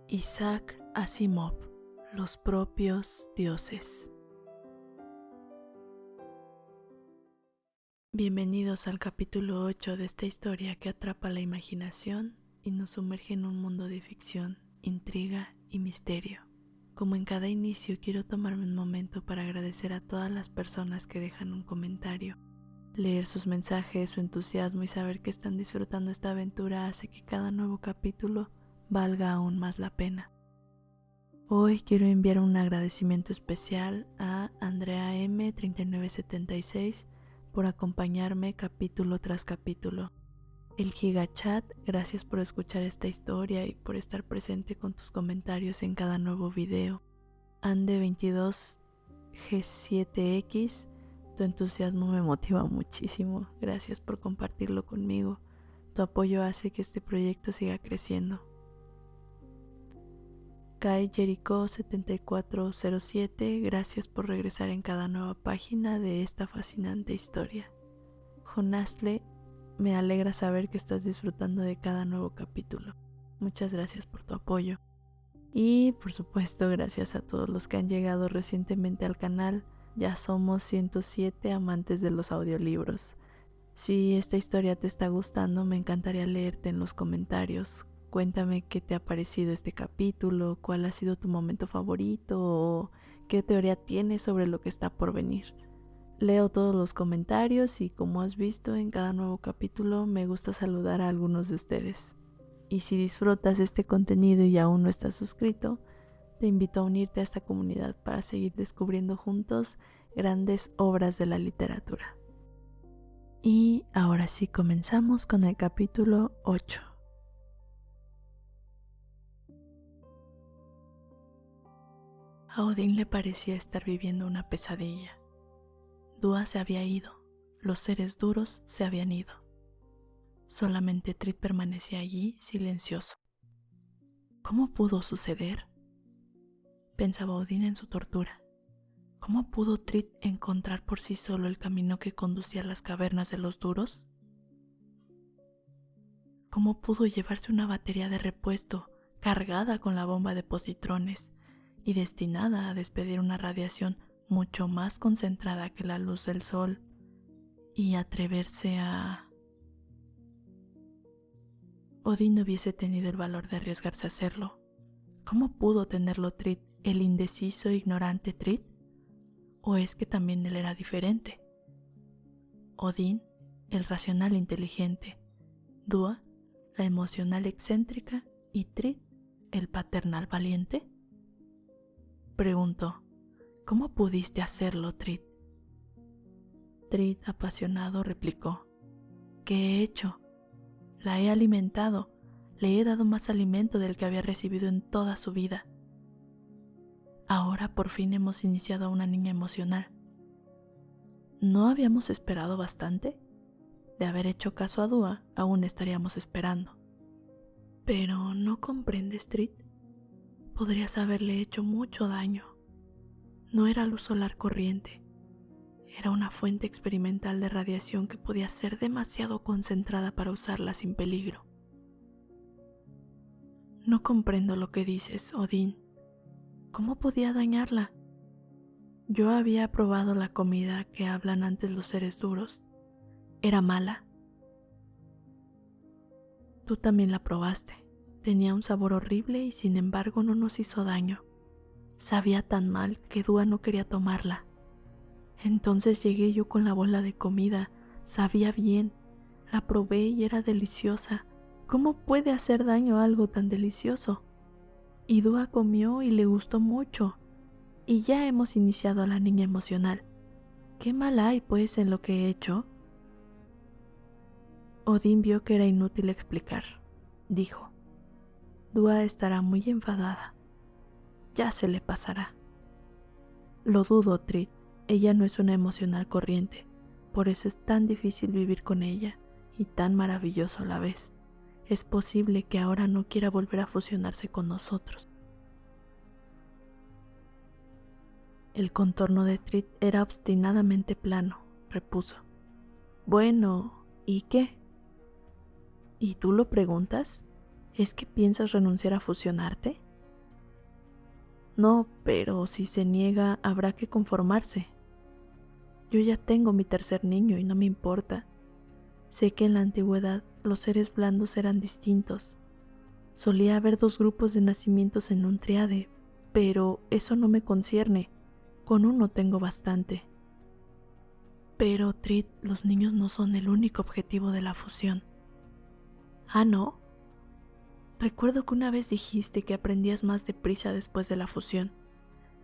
Isaac Asimov, los propios dioses. Bienvenidos al capítulo 8 de esta historia que atrapa la imaginación y nos sumerge en un mundo de ficción, intriga y misterio. Como en cada inicio, quiero tomarme un momento para agradecer a todas las personas que dejan un comentario. Leer sus mensajes, su entusiasmo y saber que están disfrutando esta aventura hace que cada nuevo capítulo valga aún más la pena. Hoy quiero enviar un agradecimiento especial a Andrea M. 3976 por acompañarme capítulo tras capítulo. El Gigachat, gracias por escuchar esta historia y por estar presente con tus comentarios en cada nuevo video. Ande22G7X, tu entusiasmo me motiva muchísimo. Gracias por compartirlo conmigo. Tu apoyo hace que este proyecto siga creciendo. Kai Jericho 7407, gracias por regresar en cada nueva página de esta fascinante historia. Jonasle, me alegra saber que estás disfrutando de cada nuevo capítulo. Muchas gracias por tu apoyo. Y por supuesto, gracias a todos los que han llegado recientemente al canal. Ya somos 107 amantes de los audiolibros. Si esta historia te está gustando, me encantaría leerte en los comentarios. Cuéntame qué te ha parecido este capítulo, cuál ha sido tu momento favorito o qué teoría tienes sobre lo que está por venir. Leo todos los comentarios y, como has visto, en cada nuevo capítulo me gusta saludar a algunos de ustedes. Y si disfrutas este contenido y aún no estás suscrito, te invito a unirte a esta comunidad para seguir descubriendo juntos grandes obras de la literatura. Y ahora sí comenzamos con el capítulo 8. A Odín le parecía estar viviendo una pesadilla. Dúa se había ido, los seres duros se habían ido. Solamente Trid permanecía allí silencioso. ¿Cómo pudo suceder? Pensaba Odín en su tortura. ¿Cómo pudo Trid encontrar por sí solo el camino que conducía a las cavernas de los duros? ¿Cómo pudo llevarse una batería de repuesto cargada con la bomba de positrones y destinada a despedir una radiación mucho más concentrada que la luz del sol y atreverse a... Odín no hubiese tenido el valor de arriesgarse a hacerlo. ¿Cómo pudo tenerlo Trid, el indeciso e ignorante Trid? ¿O es que también él era diferente? Odín, el racional inteligente, Dúa, la emocional excéntrica y Trid, el paternal valiente. Preguntó, ¿cómo pudiste hacerlo, Trid? Trid, apasionado, replicó, ¿qué he hecho? La he alimentado, le he dado más alimento del que había recibido en toda su vida. Ahora por fin hemos iniciado a una niña emocional. ¿No habíamos esperado bastante? De haber hecho caso a Dúa, aún estaríamos esperando. Pero ¿no comprendes, Trid? Podrías haberle hecho mucho daño. No era luz solar corriente. Era una fuente experimental de radiación que podía ser demasiado concentrada para usarla sin peligro. No comprendo lo que dices, Odín. ¿Cómo podía dañarla? Yo había probado la comida que hablan antes los seres duros. Era mala. Tú también la probaste. Tenía un sabor horrible y sin embargo no nos hizo daño. Sabía tan mal que Dúa no quería tomarla. Entonces llegué yo con la bola de comida. Sabía bien. La probé y era deliciosa. ¿Cómo puede hacer daño algo tan delicioso? Y Dúa comió y le gustó mucho. Y ya hemos iniciado a la niña emocional. ¿Qué mal hay, pues, en lo que he hecho? Odín vio que era inútil explicar. Dijo, Dúa estará muy enfadada. Ya se le pasará. Lo dudo, Trid. Ella no es una emocional corriente. Por eso es tan difícil vivir con ella y tan maravilloso a la vez. Es posible que ahora no quiera volver a fusionarse con nosotros. El contorno de Trid era obstinadamente plano, repuso. Bueno, ¿y qué? ¿Y tú lo preguntas? ¿Es que piensas renunciar a fusionarte? No, pero si se niega, habrá que conformarse. Yo ya tengo mi tercer niño y no me importa. Sé que en la antigüedad los seres blandos eran distintos. Solía haber 2 grupos de nacimientos en un triade, pero eso no me concierne. Con uno tengo bastante. Pero, Trid, los niños no son el único objetivo de la fusión. ¿Ah, no? Recuerdo que una vez dijiste que aprendías más deprisa después de la fusión.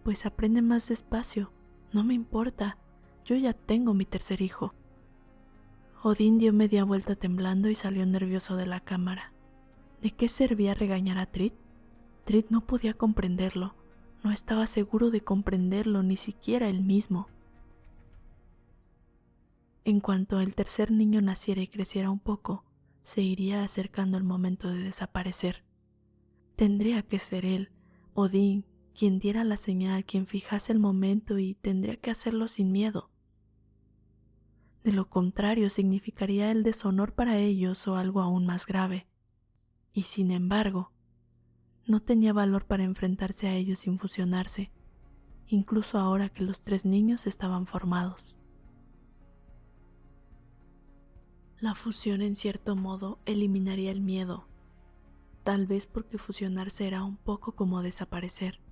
Pues aprende más despacio, no me importa, yo ya tengo mi tercer hijo. Odín dio media vuelta temblando y salió nervioso de la cámara. ¿De qué servía regañar a Trid? Trid no podía comprenderlo, no estaba seguro de comprenderlo ni siquiera él mismo. En cuanto el tercer niño naciera y creciera un poco, se iría acercando el momento de desaparecer. Tendría que ser él, Odín, quien diera la señal, quien fijase el momento, y tendría que hacerlo sin miedo. De lo contrario, significaría el deshonor para ellos o algo aún más grave. Y sin embargo, no tenía valor para enfrentarse a ellos sin fusionarse, incluso ahora que los 3 niños estaban formados. La fusión, en cierto modo, eliminaría el miedo, tal vez porque fusionarse era un poco como desaparecer.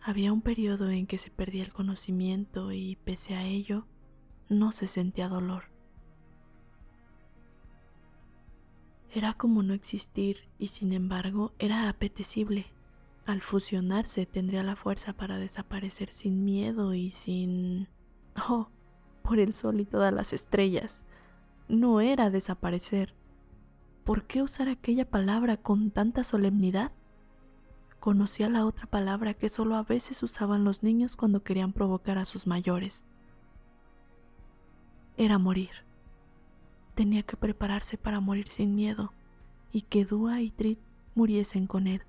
Había un periodo en que se perdía el conocimiento y, pese a ello, no se sentía dolor. Era como no existir y, sin embargo, era apetecible. Al fusionarse tendría la fuerza para desaparecer sin miedo y sin... Oh, por el sol y todas las estrellas. No era desaparecer. ¿Por qué usar aquella palabra con tanta solemnidad? Conocía la otra palabra que solo a veces usaban los niños cuando querían provocar a sus mayores. Era morir. Tenía que prepararse para morir sin miedo y que Dúa y Trid muriesen con él.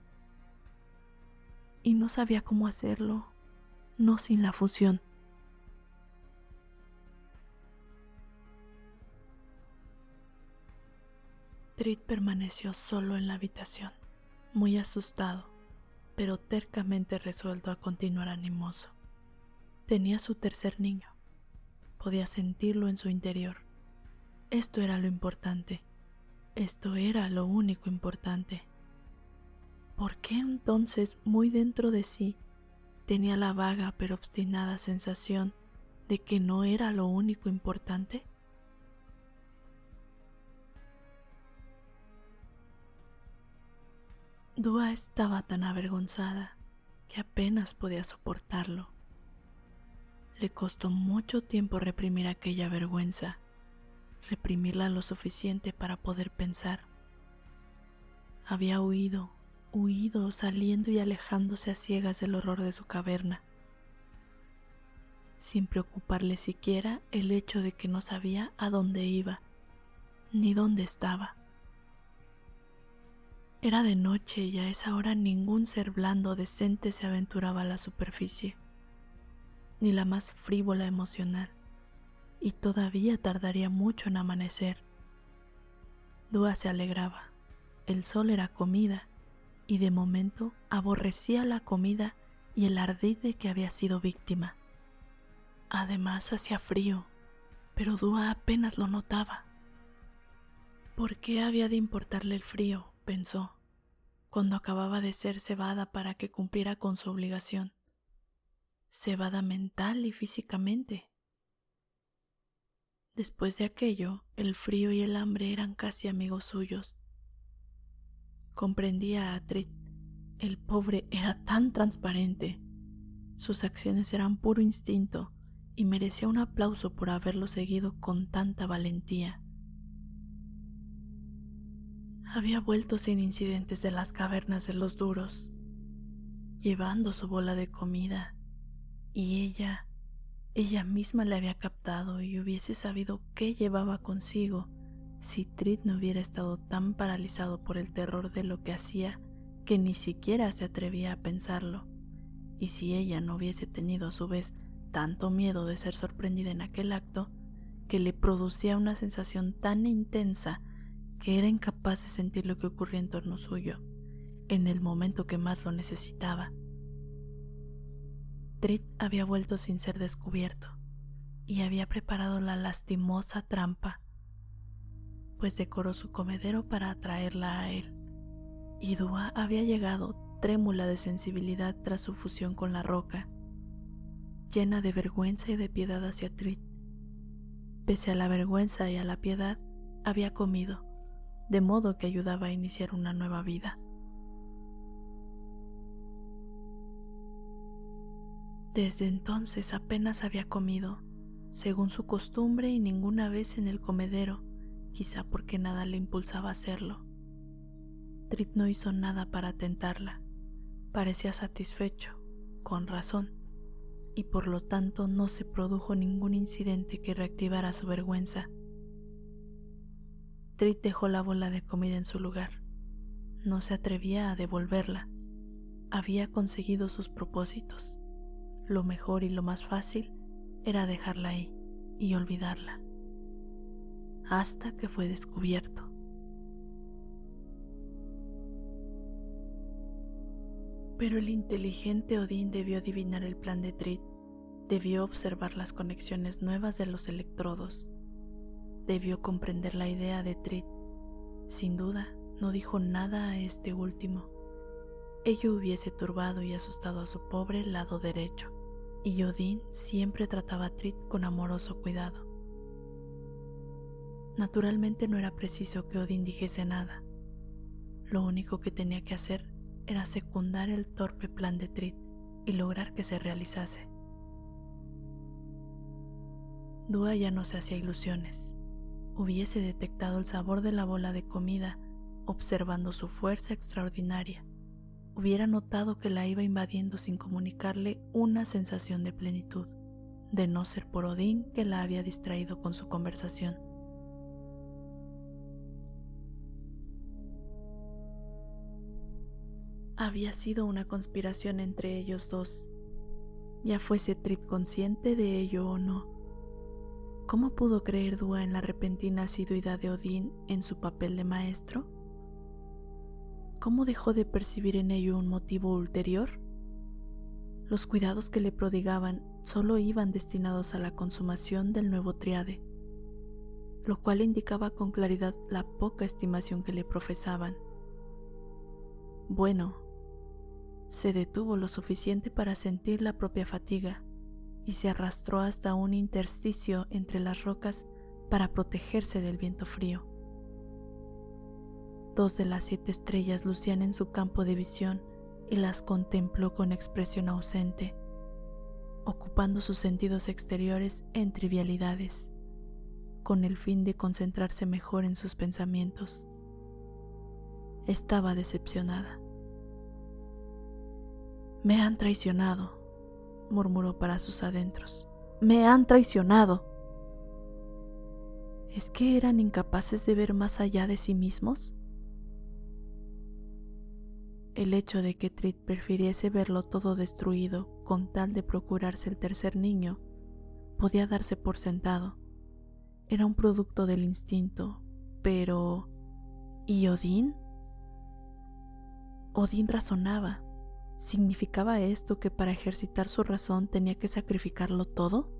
Y no sabía cómo hacerlo, no sin la fusión. Trid permaneció solo en la habitación, muy asustado, pero tercamente resuelto a continuar animoso. Tenía su tercer niño. Podía sentirlo en su interior. Esto era lo importante. Esto era lo único importante. ¿Por qué entonces, muy dentro de sí, tenía la vaga pero obstinada sensación de que no era lo único importante? Dúa estaba tan avergonzada que apenas podía soportarlo. Le costó mucho tiempo reprimir aquella vergüenza, reprimirla lo suficiente para poder pensar. Había huido, saliendo y alejándose a ciegas del horror de su caverna, sin preocuparle siquiera el hecho de que no sabía a dónde iba, ni dónde estaba. Era de noche y a esa hora ningún ser blando o decente se aventuraba a la superficie, ni la más frívola emocional, y todavía tardaría mucho en amanecer. Dúa se alegraba. El sol era comida, y de momento aborrecía la comida y el ardid de que había sido víctima. Además hacía frío, pero Dúa apenas lo notaba. ¿Por qué había de importarle el frío?, pensó, cuando acababa de ser cebada para que cumpliera con su obligación. Cebada mental y físicamente. Después de aquello, el frío y el hambre eran casi amigos suyos. Comprendía a Trid. El pobre era tan transparente. Sus acciones eran puro instinto y merecía un aplauso por haberlo seguido con tanta valentía. Había vuelto sin incidentes de las cavernas de los duros, llevando su bola de comida, y ella misma le había captado y hubiese sabido qué llevaba consigo si Trid no hubiera estado tan paralizado por el terror de lo que hacía que ni siquiera se atrevía a pensarlo, y si ella no hubiese tenido a su vez tanto miedo de ser sorprendida en aquel acto que le producía una sensación tan intensa que era incapaz de sentir lo que ocurría en torno suyo, en el momento que más lo necesitaba, Trid había vuelto sin ser descubierto y había preparado la lastimosa trampa, pues decoró su comedero para atraerla a él. Y Dúa había llegado trémula de sensibilidad tras su fusión con la roca, llena de vergüenza y de piedad hacia Trid. Pese a la vergüenza y a la piedad, había comido, de modo que ayudaba a iniciar una nueva vida. Desde entonces apenas había comido, según su costumbre, y ninguna vez en el comedero, quizá porque nada le impulsaba a hacerlo. Trid no hizo nada para tentarla. Parecía satisfecho, con razón, y por lo tanto no se produjo ningún incidente que reactivara su vergüenza. Trid dejó la bola de comida en su lugar. No se atrevía a devolverla. Había conseguido sus propósitos. Lo mejor y lo más fácil era dejarla ahí y olvidarla, hasta que fue descubierto. Pero el inteligente Odín debió adivinar el plan de Trid, debió observar las conexiones nuevas de los electrodos, debió comprender la idea de Trid. Sin duda, no dijo nada a este último. Ello hubiese turbado y asustado a su pobre lado derecho, y Odín siempre trataba a Trid con amoroso cuidado. Naturalmente no era preciso que Odín dijese nada. Lo único que tenía que hacer era secundar el torpe plan de Trid y lograr que se realizase. Dúa ya no se hacía ilusiones. Hubiese detectado el sabor de la bola de comida observando su fuerza extraordinaria. Hubiera notado que la iba invadiendo sin comunicarle una sensación de plenitud, de no ser por Odín, que la había distraído con su conversación. Había sido una conspiración entre ellos dos, ya fuese Trid consciente de ello o no. ¿Cómo pudo creer Dúa en la repentina asiduidad de Odín en su papel de maestro? ¿Cómo dejó de percibir en ello un motivo ulterior? Los cuidados que le prodigaban solo iban destinados a la consumación del nuevo triade, lo cual indicaba con claridad la poca estimación que le profesaban. Bueno, se detuvo lo suficiente para sentir la propia fatiga y se arrastró hasta un intersticio entre las rocas para protegerse del viento frío. 2 de las 7 estrellas lucían en su campo de visión y las contempló con expresión ausente, ocupando sus sentidos exteriores en trivialidades, con el fin de concentrarse mejor en sus pensamientos. Estaba decepcionada. «Me han traicionado», murmuró para sus adentros. «Me han traicionado». ¿Es que eran incapaces de ver más allá de sí mismos? El hecho de que Trid prefiriese verlo todo destruido con tal de procurarse el tercer niño podía darse por sentado. Era un producto del instinto, pero ¿y Odín? Odín razonaba. ¿Significaba esto que para ejercitar su razón tenía que sacrificarlo todo?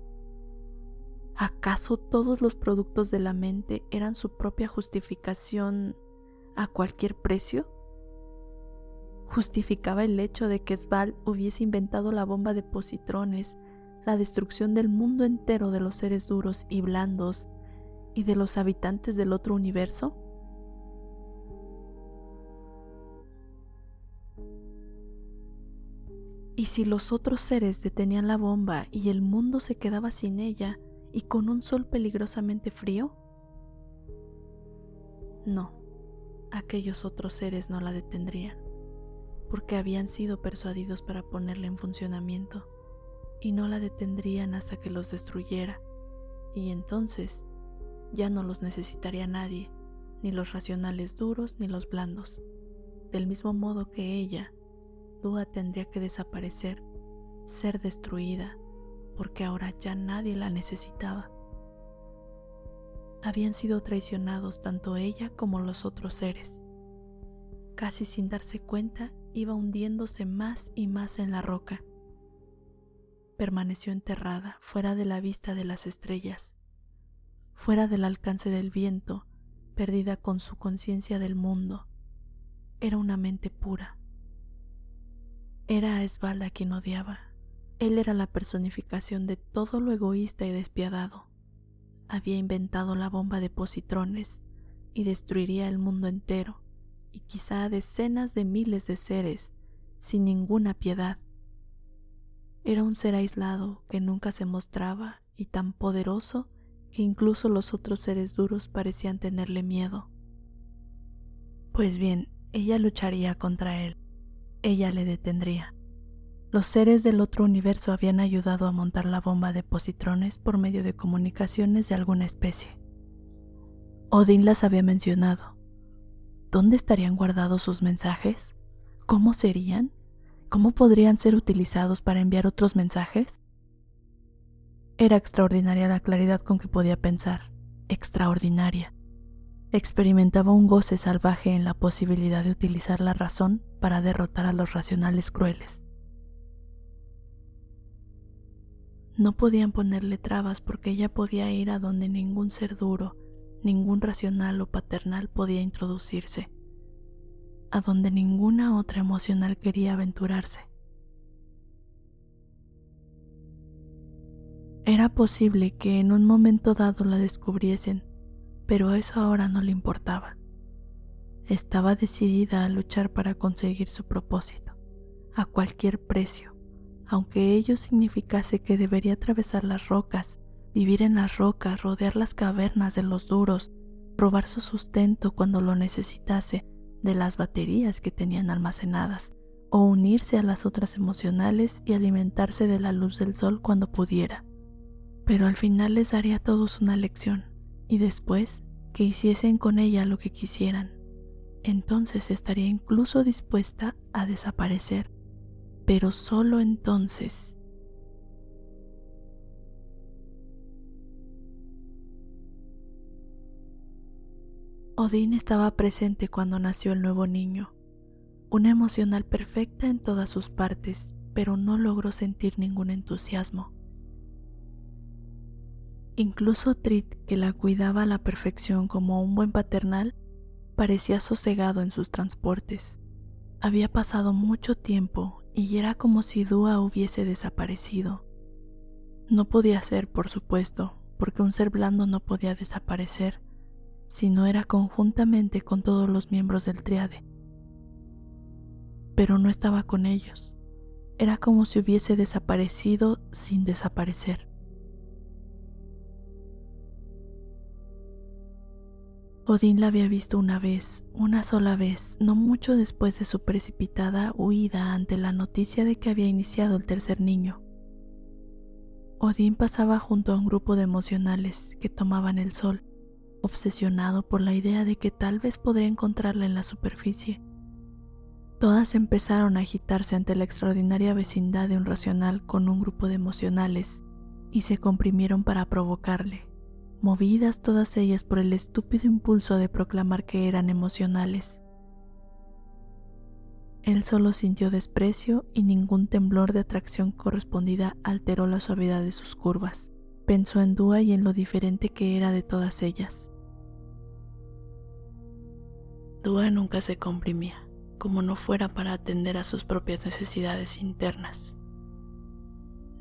¿Acaso todos los productos de la mente eran su propia justificación a cualquier precio? ¿Justificaba el hecho de que Sval hubiese inventado la bomba de positrones, la destrucción del mundo entero de los seres duros y blandos y de los habitantes del otro universo? ¿Y si los otros seres detenían la bomba y el mundo se quedaba sin ella y con un sol peligrosamente frío? No, aquellos otros seres no la detendrían, porque habían sido persuadidos para ponerla en funcionamiento, y no la detendrían hasta que los destruyera, y entonces ya no los necesitaría nadie, ni los racionales duros ni los blandos. Del mismo modo que ella, Dúa tendría que desaparecer, ser destruida, porque ahora ya nadie la necesitaba. Habían sido traicionados tanto ella como los otros seres. Casi sin darse cuenta, iba hundiéndose más y más en la roca. permaneció enterrada fuera de la vista de las estrellas, fuera del alcance del viento, perdida con su conciencia del mundo. Era una mente pura. Era a Esbald quien odiaba. Él era la personificación de todo lo egoísta y despiadado. Había inventado la bomba de positrones y destruiría el mundo entero, y quizá a decenas de miles de seres, sin ninguna piedad. Era un ser aislado que nunca se mostraba y tan poderoso que incluso los otros seres duros parecían tenerle miedo. Pues bien, ella lucharía contra él. Ella le detendría. Los seres del otro universo habían ayudado a montar la bomba de positrones por medio de comunicaciones de alguna especie. Odín las había mencionado. ¿Dónde estarían guardados sus mensajes? ¿Cómo serían? ¿Cómo podrían ser utilizados para enviar otros mensajes? Era extraordinaria la claridad con que podía pensar. Extraordinaria. Experimentaba un goce salvaje en la posibilidad de utilizar la razón para derrotar a los racionales crueles. No podían ponerle trabas porque ella podía ir a donde ningún ser duro, ningún racional o paternal podía introducirse, a donde ninguna otra emocional quería aventurarse. Era posible que en un momento dado la descubriesen, pero eso ahora no le importaba. Estaba decidida a luchar para conseguir su propósito, a cualquier precio, aunque ello significase que debería atravesar las rocas, vivir en las rocas, rodear las cavernas de los duros, robar su sustento cuando lo necesitase de las baterías que tenían almacenadas, o unirse a las otras emocionales y alimentarse de la luz del sol cuando pudiera. Pero al final les daría a todos una lección, y después que hiciesen con ella lo que quisieran. Entonces estaría incluso dispuesta a desaparecer, pero solo entonces. Odín estaba presente cuando nació el nuevo niño, una emocional perfecta en todas sus partes, pero no logró sentir ningún entusiasmo. Incluso Trid, que la cuidaba a la perfección como un buen paternal, parecía sosegado en sus transportes. Había pasado mucho tiempo y era como si Dúa hubiese desaparecido. No podía ser, por supuesto, porque un ser blando no podía desaparecer, si no era conjuntamente con todos los miembros del Tríade. Pero no estaba con ellos. Era como si hubiese desaparecido sin desaparecer. Odín la había visto una sola vez, no mucho después de su precipitada huida ante la noticia de que había iniciado el tercer niño. Odín pasaba junto a un grupo de emocionales que tomaban el sol, obsesionado por la idea de que tal vez podría encontrarla en la superficie. Todas empezaron a agitarse ante la extraordinaria vecindad de un racional con un grupo de emocionales y se comprimieron para provocarle, movidas todas ellas por el estúpido impulso de proclamar que eran emocionales. Él solo sintió desprecio y ningún temblor de atracción correspondida alteró la suavidad de sus curvas. Pensó en Dúa y en lo diferente que era de todas ellas. Dúa nunca se comprimía, como no fuera para atender a sus propias necesidades internas.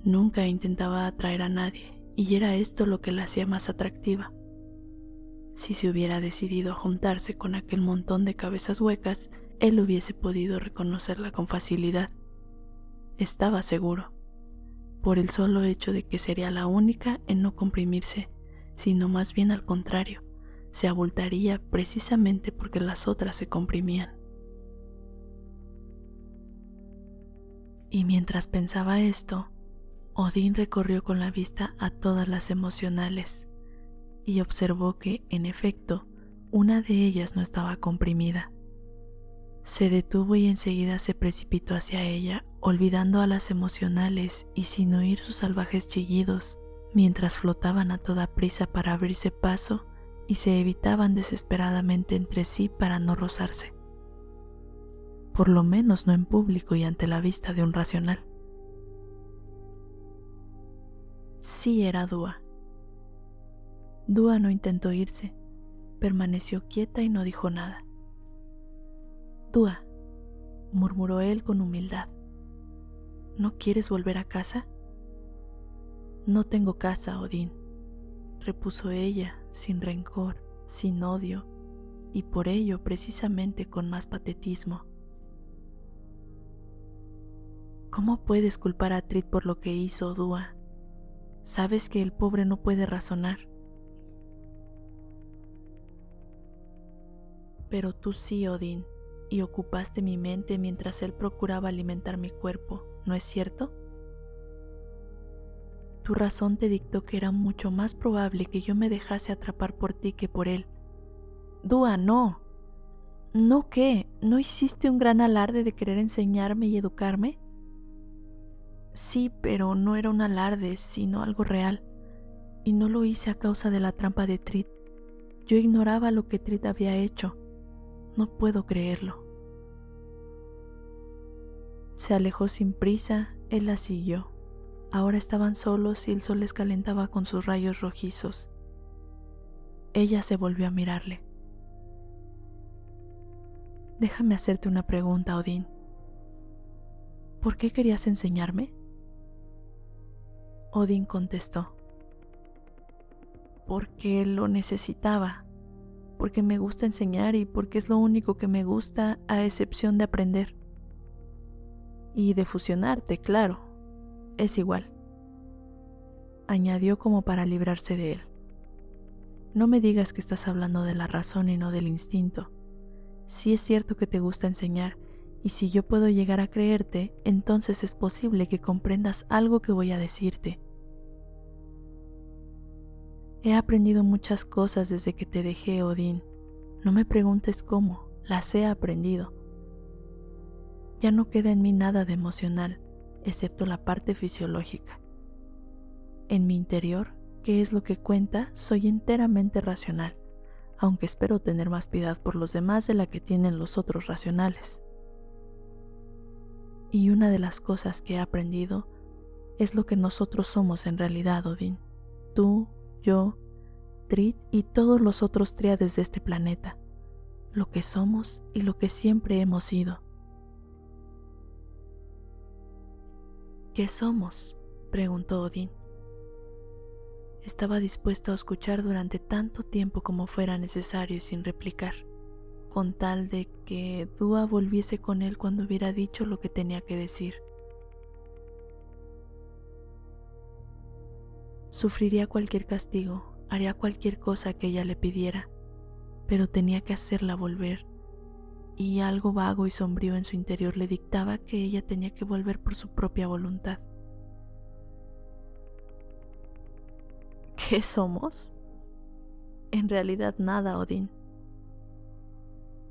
Nunca intentaba atraer a nadie, y era esto lo que la hacía más atractiva. Si se hubiera decidido a juntarse con aquel montón de cabezas huecas, él hubiese podido reconocerla con facilidad. Estaba seguro, por el solo hecho de que sería la única en no comprimirse, sino más bien al contrario, se abultaría precisamente porque las otras se comprimían. Y mientras pensaba esto, Odín recorrió con la vista a todas las emocionales y observó que, en efecto, una de ellas no estaba comprimida. Se detuvo y enseguida se precipitó hacia ella, olvidando a las emocionales y sin oír sus salvajes chillidos, mientras flotaban a toda prisa para abrirse paso y se evitaban desesperadamente entre sí para no rozarse. Por lo menos no en público y ante la vista de un racional. sí era Dúa. Dúa no intentó irse, permaneció quieta y no dijo nada. Dúa, murmuró él con humildad, ¿no quieres volver a casa? No tengo casa, Odín, repuso ella, sin rencor, sin odio, y por ello precisamente con más patetismo. ¿Cómo puedes culpar a Trid por lo que hizo, Dúa? Sabes que el pobre no puede razonar. Pero tú sí, Odín, y ocupaste mi mente mientras él procuraba alimentar mi cuerpo, ¿no es cierto? Tu razón te dictó que era mucho más probable que yo me dejase atrapar por ti que por él. Dúa, no. ¿No qué? ¿No hiciste un gran alarde de querer enseñarme y educarme? Sí, pero no era un alarde, sino algo real. Y no lo hice a causa de la trampa de Trid. Yo ignoraba lo que Trid había hecho. No puedo creerlo. Se alejó sin prisa, él la siguió. Ahora estaban solos y el sol les calentaba con sus rayos rojizos. Ella se volvió a mirarle. Déjame hacerte una pregunta, Odín. ¿Por qué querías enseñarme? Odín contestó. Porque lo necesitaba, porque me gusta enseñar y porque es lo único que me gusta a excepción de aprender. Y de fusionarte, claro, es igual. Añadió como para librarse de él. No me digas que estás hablando de la razón y no del instinto. Sí es cierto que te gusta enseñar, y si yo puedo llegar a creerte, entonces es posible que comprendas algo que voy a decirte. He aprendido muchas cosas desde que te dejé, Odín. No me preguntes cómo, las he aprendido. Ya no queda en mí nada de emocional, excepto la parte fisiológica. En mi interior, que es lo que cuenta, soy enteramente racional, aunque espero tener más piedad por los demás de la que tienen los otros racionales. Y una de las cosas que he aprendido es lo que nosotros somos en realidad, Odín. Tú, yo, Trid y todos los otros tríades de este planeta, lo que somos y lo que siempre hemos sido. ¿Qué somos?, preguntó Odín. Estaba dispuesto a escuchar durante tanto tiempo como fuera necesario y sin replicar, con tal de que Dúa volviese con él cuando hubiera dicho lo que tenía que decir. Sufriría cualquier castigo, haría cualquier cosa que ella le pidiera, pero tenía que hacerla volver, y algo vago y sombrío en su interior le dictaba que ella tenía que volver por su propia voluntad. ¿Qué somos? En realidad nada, Odín,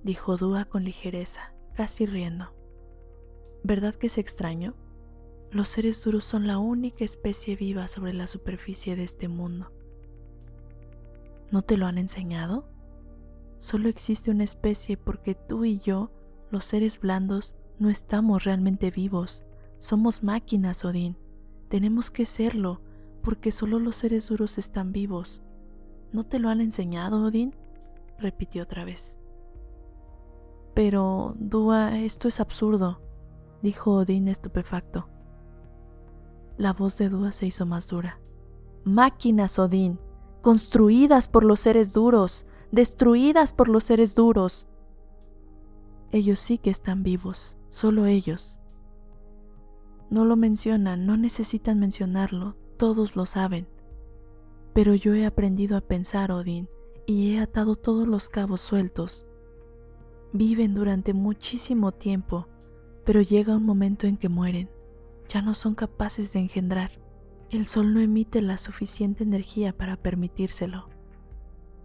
dijo Dúa con ligereza, casi riendo. ¿Verdad que es extraño? Los seres duros son la única especie viva sobre la superficie de este mundo. ¿No te lo han enseñado? Solo existe una especie porque tú y yo, los seres blandos, no estamos realmente vivos. Somos máquinas, Odín. Tenemos que serlo, porque solo los seres duros están vivos. ¿No te lo han enseñado, Odín?, repitió otra vez. Pero, Dúa, esto es absurdo, dijo Odín estupefacto. La voz de Dúa se hizo más dura. Máquinas, Odín, construidas por los seres duros, destruidas por los seres duros. Ellos sí que están vivos, solo ellos. No lo mencionan, no necesitan mencionarlo, todos lo saben. Pero yo he aprendido a pensar, Odín, y he atado todos los cabos sueltos. Viven durante muchísimo tiempo, pero llega un momento en que mueren. Ya no son capaces de engendrar. El sol no emite la suficiente energía para permitírselo.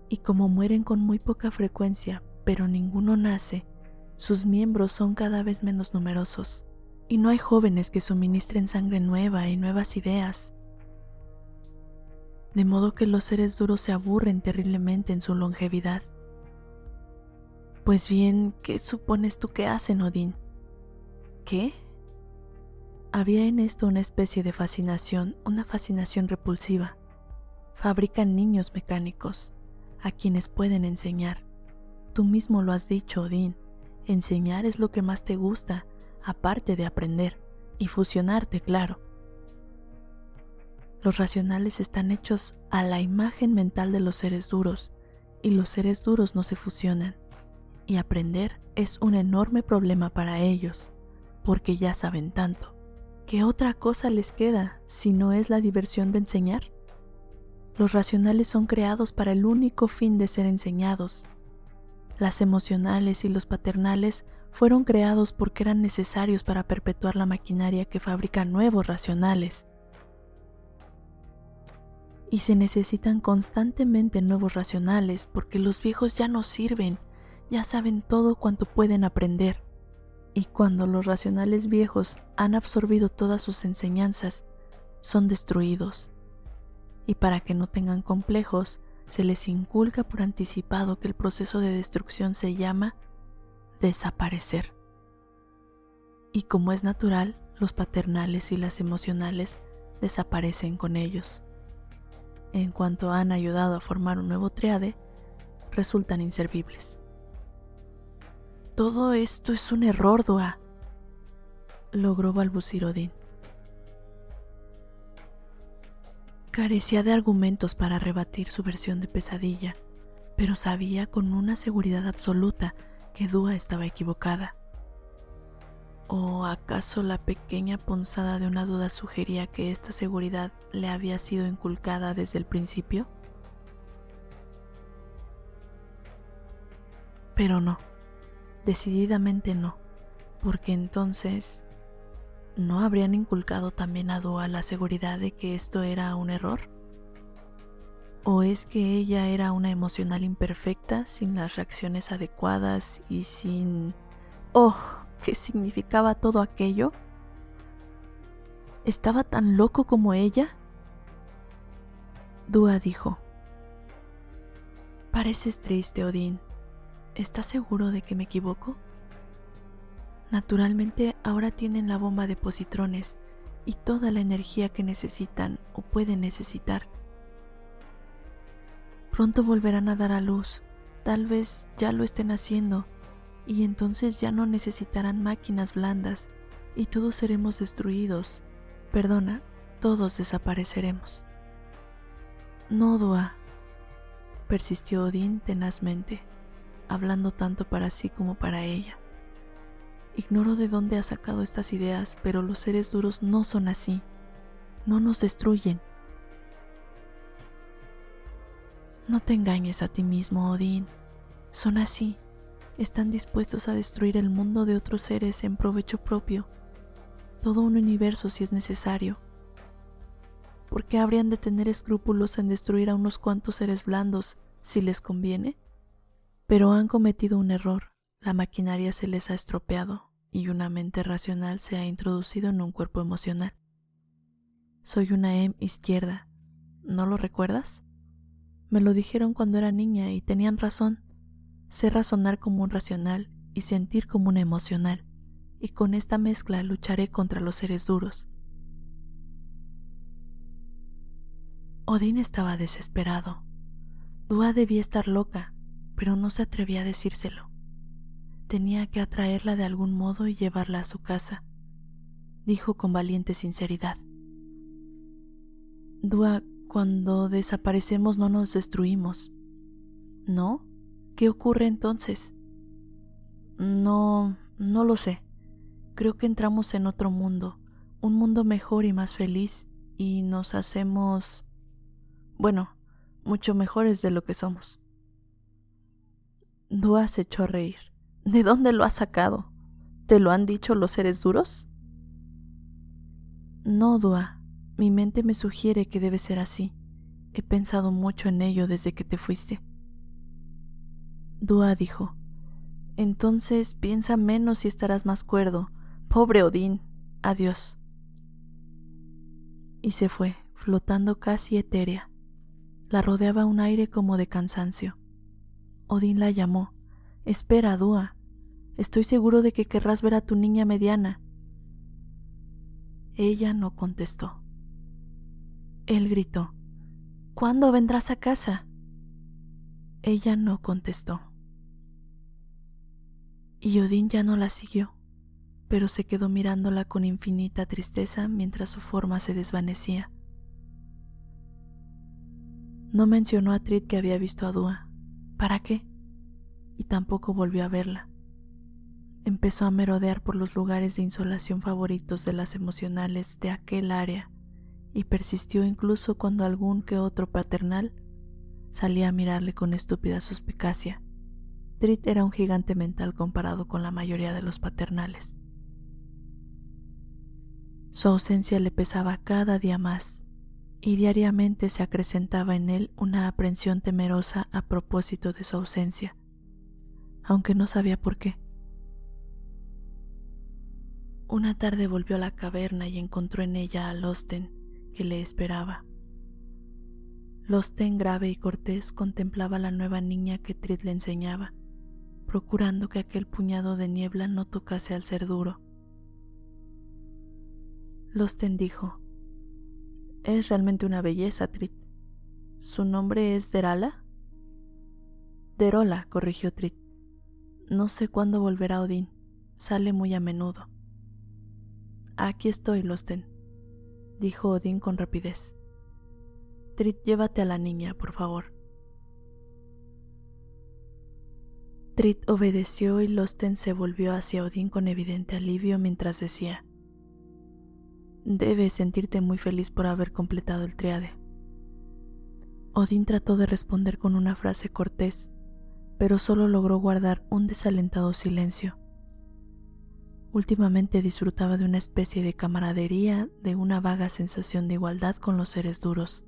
Y como mueren con muy poca frecuencia, pero ninguno nace, sus miembros son cada vez menos numerosos. Y no hay jóvenes que suministren sangre nueva y nuevas ideas. De modo que los seres duros se aburren terriblemente en su longevidad. Pues bien, ¿qué supones tú que hacen, Odín? ¿Qué? Había en esto una especie de fascinación, una fascinación repulsiva. Fabrican niños mecánicos, a quienes pueden enseñar. Tú mismo lo has dicho, Odín, enseñar es lo que más te gusta, aparte de aprender, y fusionarte, claro. Los racionales están hechos a la imagen mental de los seres duros, y los seres duros no se fusionan, y aprender es un enorme problema para ellos, porque ya saben tanto. ¿Qué otra cosa les queda si no es la diversión de enseñar? Los racionales son creados para el único fin de ser enseñados. Las emocionales y los paternales fueron creados porque eran necesarios para perpetuar la maquinaria que fabrica nuevos racionales. Y se necesitan constantemente nuevos racionales porque los viejos ya no sirven, ya saben todo cuanto pueden aprender. Y cuando los racionales viejos han absorbido todas sus enseñanzas, son destruidos. Y para que no tengan complejos, se les inculca por anticipado que el proceso de destrucción se llama desaparecer. Y como es natural, los paternales y las emocionales desaparecen con ellos. En cuanto han ayudado a formar un nuevo triade, resultan inservibles. Todo esto es un error, Dua, logró balbucir Odín. Carecía de argumentos para rebatir su versión de pesadilla, pero sabía con una seguridad absoluta que Dua estaba equivocada. ¿O acaso la pequeña punzada de una duda sugería que esta seguridad le había sido inculcada desde el principio? Pero no. Decididamente no, porque entonces ¿no habrían inculcado también a Dua la seguridad de que esto era un error? ¿O es que ella era una emocional imperfecta, sin las reacciones adecuadas y sin... ¡Oh! ¿Qué significaba todo aquello? ¿Estaba tan loco como ella? Dua dijo: «Pareces triste, Odín. ¿Estás seguro de que me equivoco? Naturalmente ahora tienen la bomba de positrones y toda la energía que necesitan o pueden necesitar. Pronto volverán a dar a luz, tal vez ya lo estén haciendo, y entonces ya no necesitarán máquinas blandas y todos seremos destruidos. Perdona, todos desapareceremos». No, Dua, persistió Odín tenazmente, hablando tanto para sí como para ella. Ignoro de dónde has sacado estas ideas, pero los seres duros no son así. No nos destruyen. No te engañes a ti mismo, Odín. Son así. Están dispuestos a destruir el mundo de otros seres en provecho propio. Todo un universo si es necesario. ¿Por qué habrían de tener escrúpulos en destruir a unos cuantos seres blandos si les conviene? Pero han cometido un error. La maquinaria se les ha estropeado y una mente racional se ha introducido en un cuerpo emocional. Soy una izquierda, ¿no lo recuerdas? Me lo dijeron cuando era niña y tenían razón. Sé razonar como un racional y sentir como una emocional, y con esta mezcla lucharé contra los seres duros. Odín estaba desesperado. Dua debía estar loca, pero no se atrevía a decírselo. Tenía que atraerla de algún modo y llevarla a su casa, dijo con valiente sinceridad. Dua, cuando desaparecemos no nos destruimos. ¿No? ¿Qué ocurre entonces? No lo sé. Creo que entramos en otro mundo, un mundo mejor y más feliz, y nos hacemos, bueno, mucho mejores de lo que somos. Dua se echó a reír. ¿De dónde lo has sacado? ¿Te lo han dicho los seres duros? No, Dua. Mi mente me sugiere que debe ser así. He pensado mucho en ello desde que te fuiste. Dua dijo: «Entonces piensa menos y estarás más cuerdo. Pobre Odín. Adiós». Y se fue, flotando casi etérea. La rodeaba un aire como de cansancio. Odín la llamó: «Espera, Dua. Estoy seguro de que querrás ver a tu niña mediana». Ella no contestó. Él gritó: ¿Cuándo vendrás a casa? Ella no contestó. Y Odín ya no la siguió, pero se quedó mirándola con infinita tristeza mientras su forma se desvanecía. No mencionó a Trid que había visto a Dúa. ¿Para qué? Y tampoco volvió a verla. Empezó a merodear por los lugares de insolación favoritos de las emocionales de aquel área y persistió incluso cuando algún que otro paternal salía a mirarle con estúpida suspicacia. Trid era un gigante mental comparado con la mayoría de los paternales. Su ausencia le pesaba cada día más y diariamente se acrecentaba en él una aprensión temerosa a propósito de su ausencia, aunque no sabía por qué. Una tarde volvió a la caverna y encontró en ella a Losten, que le esperaba. Losten, grave y cortés, contemplaba a la nueva niña que Trid le enseñaba, procurando que aquel puñado de niebla no tocase al ser duro. Losten dijo: «Es realmente una belleza, Trid. ¿Su nombre es Derala?» «Derola», corrigió Trid. «No sé cuándo volverá Odín. Sale muy a menudo». «Aquí estoy, Losten», dijo Odín con rapidez. «Trid, llévate a la niña, por favor». Trid obedeció y Losten se volvió hacia Odín con evidente alivio mientras decía: «Debes sentirte muy feliz por haber completado el tríade». Odín trató de responder con una frase cortés, pero solo logró guardar un desalentado silencio. Últimamente disfrutaba de una especie de camaradería, de una vaga sensación de igualdad con los seres duros,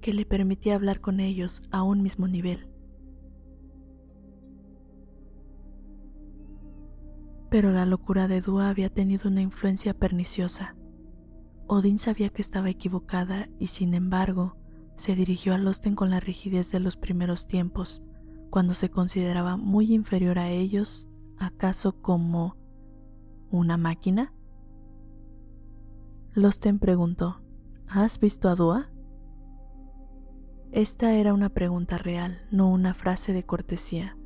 que le permitía hablar con ellos a un mismo nivel. Pero la locura de Dúa había tenido una influencia perniciosa. Odín sabía que estaba equivocada y, sin embargo, se dirigió a Losten con la rigidez de los primeros tiempos, cuando se consideraba muy inferior a ellos, acaso como ¿una máquina? Losten preguntó: «¿Has visto a Dúa?» Esta era una pregunta real, no una frase de cortesía.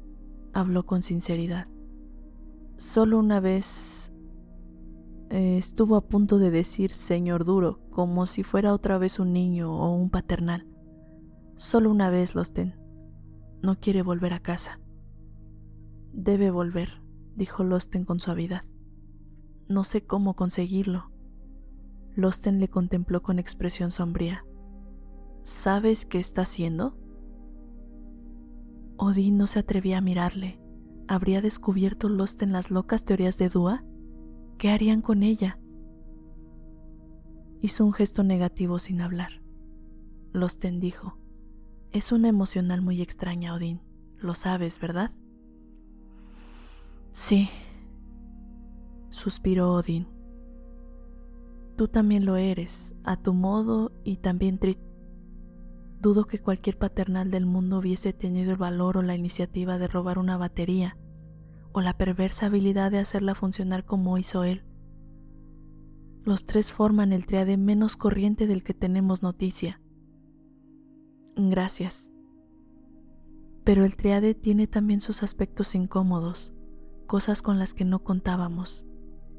Habló con sinceridad. «Solo una vez...» Estuvo a punto de decir «señor duro», como si fuera otra vez un niño o un paternal. «Solo una vez, Losten. No quiere volver a casa». «Debe volver», dijo Losten con suavidad. «No sé cómo conseguirlo». Losten le contempló con expresión sombría. «¿Sabes qué está haciendo?» Odín no se atrevía a mirarle. ¿Habría descubierto Losten las locas teorías de Dúa? ¿Qué harían con ella? Hizo un gesto negativo sin hablar. Losten dijo: «Es una emocional muy extraña, Odín. Lo sabes, ¿verdad?» «Sí», suspiró Odín. «Tú también lo eres, a tu modo, y también Trid. Dudo que cualquier paternal del mundo hubiese tenido el valor o la iniciativa de robar una batería, o la perversa habilidad de hacerla funcionar como hizo él. Los tres forman el tríade menos corriente del que tenemos noticia». «Gracias. Pero el tríade tiene también sus aspectos incómodos, cosas con las que no contábamos.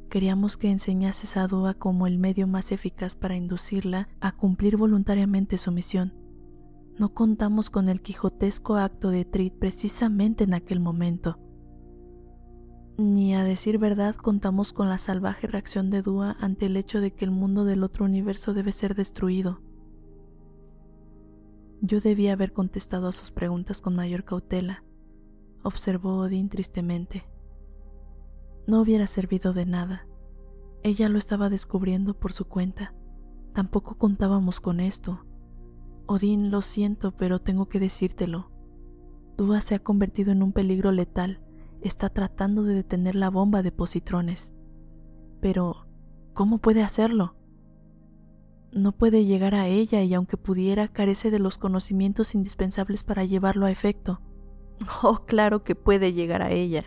Queríamos que enseñases a Dúa como el medio más eficaz para inducirla a cumplir voluntariamente su misión. No contamos con el quijotesco acto de Trid precisamente en aquel momento. Ni, a decir verdad, contamos con la salvaje reacción de Dúa ante el hecho de que el mundo del otro universo debe ser destruido». «Yo debía haber contestado a sus preguntas con mayor cautela», observó Odín tristemente. «No hubiera servido de nada. Ella lo estaba descubriendo por su cuenta. Tampoco contábamos con esto. Odín, lo siento, pero tengo que decírtelo. Dúa se ha convertido en un peligro letal. Está tratando de detener la bomba de positrones. Pero, ¿cómo puede hacerlo? No puede llegar a ella y, aunque pudiera, carece de los conocimientos indispensables para llevarlo a efecto». «Oh, claro que puede llegar a ella».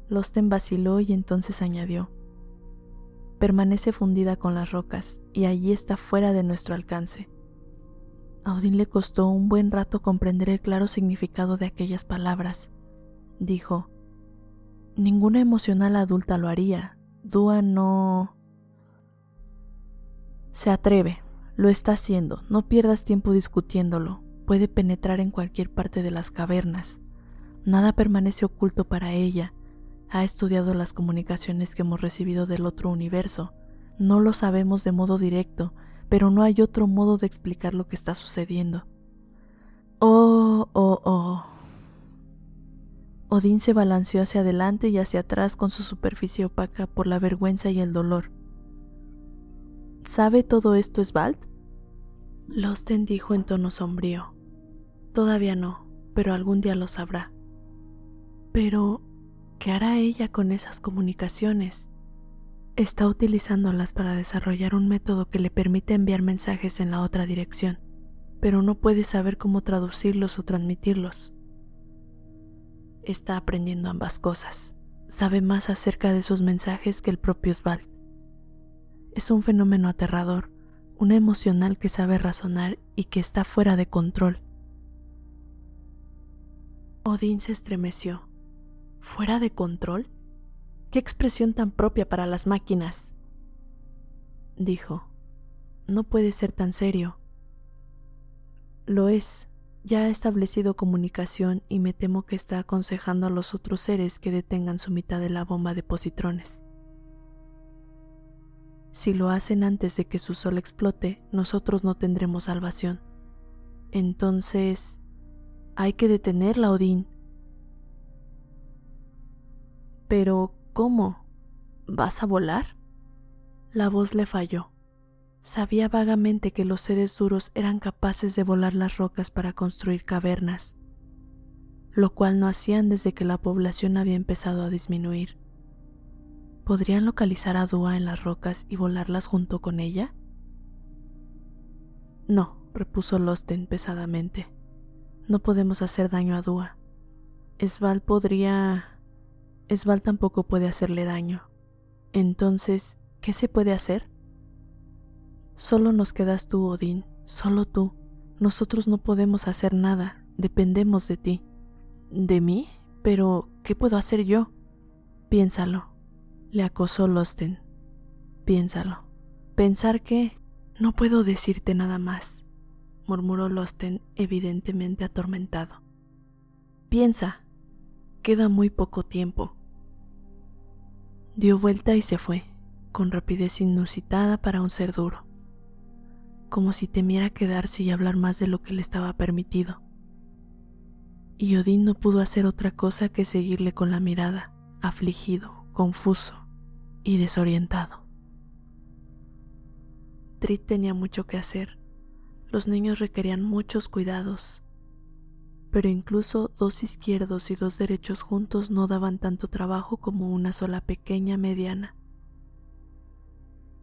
Losten vaciló y entonces añadió: permanece fundida con las rocas y allí está fuera de nuestro alcance. A Odín le costó un buen rato comprender el claro significado de aquellas palabras. Dijo: ninguna emocional adulta lo haría. Dúa no... Se atreve, lo está haciendo, no pierdas tiempo discutiéndolo. Puede penetrar en cualquier parte de las cavernas. Nada permanece oculto para ella. Ha estudiado las comunicaciones que hemos recibido del otro universo. No lo sabemos de modo directo, pero no hay otro modo de explicar lo que está sucediendo. Oh. Odín se balanceó hacia adelante y hacia atrás con su superficie opaca por la vergüenza y el dolor. ¿Sabe todo esto Svald? Losten dijo en tono sombrío. Todavía no, pero algún día lo sabrá. Pero, ¿qué hará ella con esas comunicaciones? Está utilizándolas para desarrollar un método que le permite enviar mensajes en la otra dirección, pero no puede saber cómo traducirlos o transmitirlos. Está aprendiendo ambas cosas. Sabe más acerca de esos mensajes que el propio Svald. Es un fenómeno aterrador, una emocional que sabe razonar y que está fuera de control. Odín se estremeció. ¿Fuera de control? ¡Qué expresión tan propia para las máquinas! Dijo. No puede ser tan serio. Lo es. Ya ha establecido comunicación y me temo que está aconsejando a los otros seres que detengan su mitad de la bomba de positrones. Si lo hacen antes de que su sol explote, nosotros no tendremos salvación. Entonces, hay que detenerla, Odín. Pero, ¿cómo? ¿Vas a volar? La voz le falló. Sabía vagamente que los seres duros eran capaces de volar las rocas para construir cavernas, lo cual no hacían desde que la población había empezado a disminuir. ¿Podrían localizar a Dúa en las rocas y volarlas junto con ella? No, repuso Losten pesadamente. No podemos hacer daño a Dúa. Svald tampoco puede hacerle daño. Entonces, ¿qué se puede hacer? Solo nos quedas tú, Odín, solo tú. Nosotros no podemos hacer nada, dependemos de ti. ¿De mí? Pero, ¿qué puedo hacer yo? Piénsalo, le acosó Losten. Piénsalo. ¿Pensar qué? No puedo decirte nada más, murmuró Losten, evidentemente atormentado. Piensa, queda muy poco tiempo. Dio vuelta y se fue, con rapidez inusitada para un ser duro, como si temiera quedarse y hablar más de lo que le estaba permitido. Y Odín no pudo hacer otra cosa que seguirle con la mirada, afligido, confuso y desorientado. Trid tenía mucho que hacer. Los niños requerían muchos cuidados, pero incluso 2 izquierdos y 2 derechos juntos no daban tanto trabajo como una sola pequeña mediana,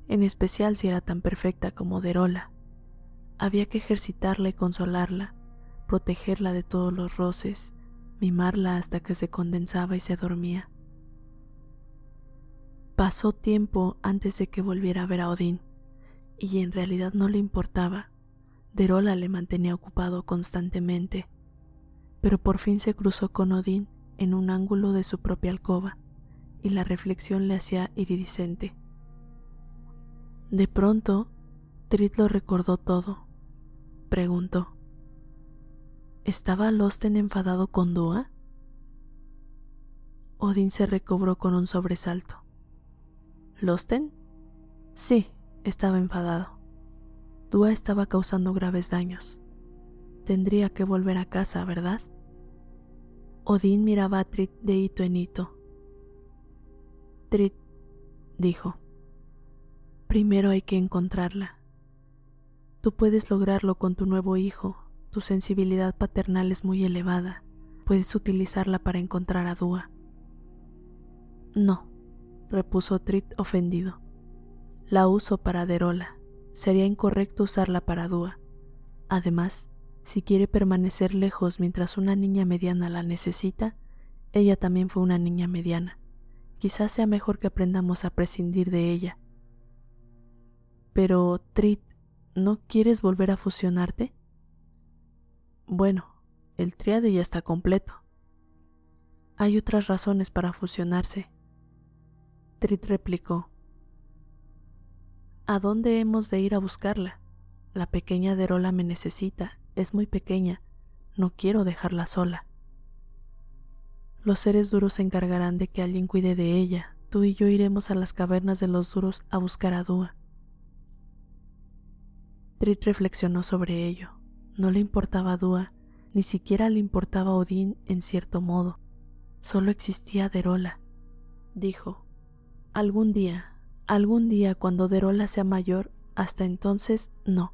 en especial si era tan perfecta como Derola. Había que ejercitarla y consolarla, protegerla de todos los roces, mimarla hasta que se condensaba y se dormía. Pasó tiempo antes de que volviera a ver a Odín, y en realidad no le importaba. Derola le mantenía ocupado constantemente, pero por fin se cruzó con Odín en un ángulo de su propia alcoba, y la reflexión le hacía iridiscente. De pronto, Trid lo recordó todo. Preguntó: ¿estaba Losten enfadado con Dúa? Odín se recobró con un sobresalto. ¿Losten? Sí, estaba enfadado. Dúa estaba causando graves daños. Tendría que volver a casa, ¿verdad? Odín miraba a Trid de hito en hito. Trid, dijo, primero hay que encontrarla. Tú puedes lograrlo con tu nuevo hijo. Tu sensibilidad paternal es muy elevada. Puedes utilizarla para encontrar a Dúa. No, repuso Trid ofendido. La uso para Derola. Sería incorrecto usarla para Dúa. Además, si quiere permanecer lejos mientras una niña mediana la necesita, ella también fue una niña mediana. Quizás sea mejor que aprendamos a prescindir de ella. Pero, Trit, ¿no quieres volver a fusionarte? Bueno, el tríade ya está completo. Hay otras razones para fusionarse. Trit replicó. ¿A dónde hemos de ir a buscarla? La pequeña Derola me necesita, es muy pequeña, no quiero dejarla sola. Los seres duros se encargarán de que alguien cuide de ella. Tú y yo iremos a las cavernas de los duros a buscar a Dúa. Trit reflexionó sobre ello. No le importaba a Dúa, ni siquiera le importaba a Odín en cierto modo. Solo existía Derola. Dijo, algún día cuando Derola sea mayor, hasta entonces no.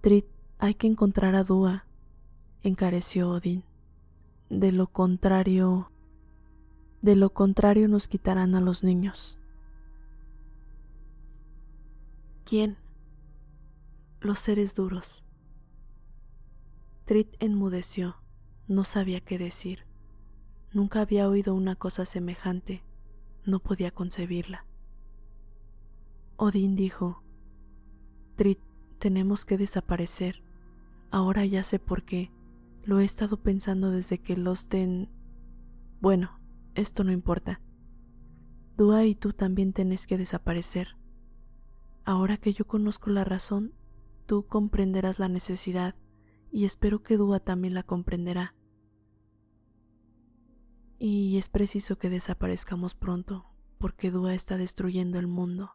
Trit, hay que encontrar a Dúa, encareció Odín. De lo contrario nos quitarán a los niños. ¿Quién? Los seres duros. Trit enmudeció, no sabía qué decir. Nunca había oído una cosa semejante, no podía concebirla. Odín dijo, Trit, tenemos que desaparecer. Ahora ya sé por qué. Lo he estado pensando desde que Bueno, esto no importa. Dúa y tú también tenés que desaparecer. Ahora que yo conozco la razón, tú comprenderás la necesidad y espero que Dúa también la comprenderá. Y es preciso que desaparezcamos pronto, porque Dúa está destruyendo el mundo.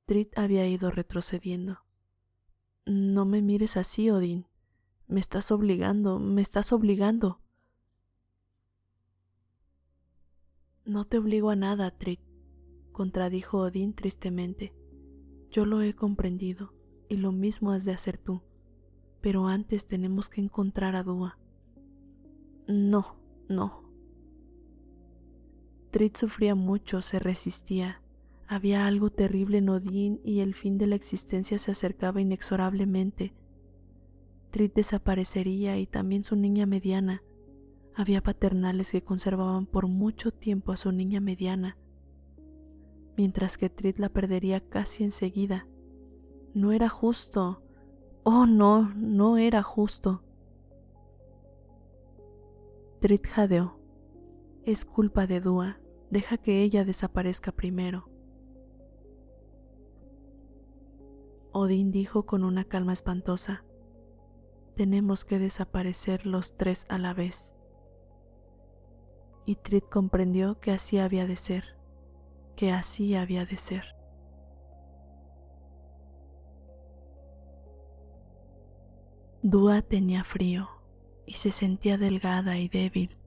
Trit había ido retrocediendo. No me mires así, Odín. Me estás obligando. No te obligo a nada, Trit, contradijo Odín tristemente. Yo lo he comprendido, y lo mismo has de hacer tú. Pero antes tenemos que encontrar a Dúa. No. Trit sufría mucho, se resistía. Había algo terrible en Odín y el fin de la existencia se acercaba inexorablemente. Trit desaparecería y también su niña mediana. Había paternales que conservaban por mucho tiempo a su niña mediana, mientras que Trit la perdería casi enseguida. No era justo. Oh, no era justo. Trit jadeó. Es culpa de Dúa. Deja que ella desaparezca primero. Odín dijo con una calma espantosa. Tenemos que desaparecer los tres a la vez. Y Trit comprendió que así había de ser. Dúa tenía frío y se sentía delgada y débil.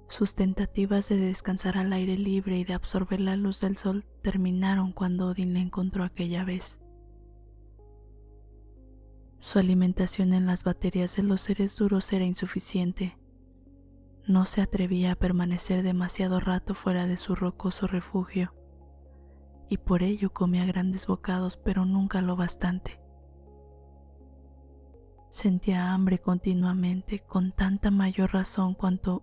Sus tentativas de descansar al aire libre y de absorber la luz del sol terminaron cuando Odín la encontró aquella vez. Su alimentación en las baterías de los seres duros era insuficiente. No se atrevía a permanecer demasiado rato fuera de su rocoso refugio, y por ello comía grandes bocados, pero nunca lo bastante. Sentía hambre continuamente, con tanta mayor razón cuanto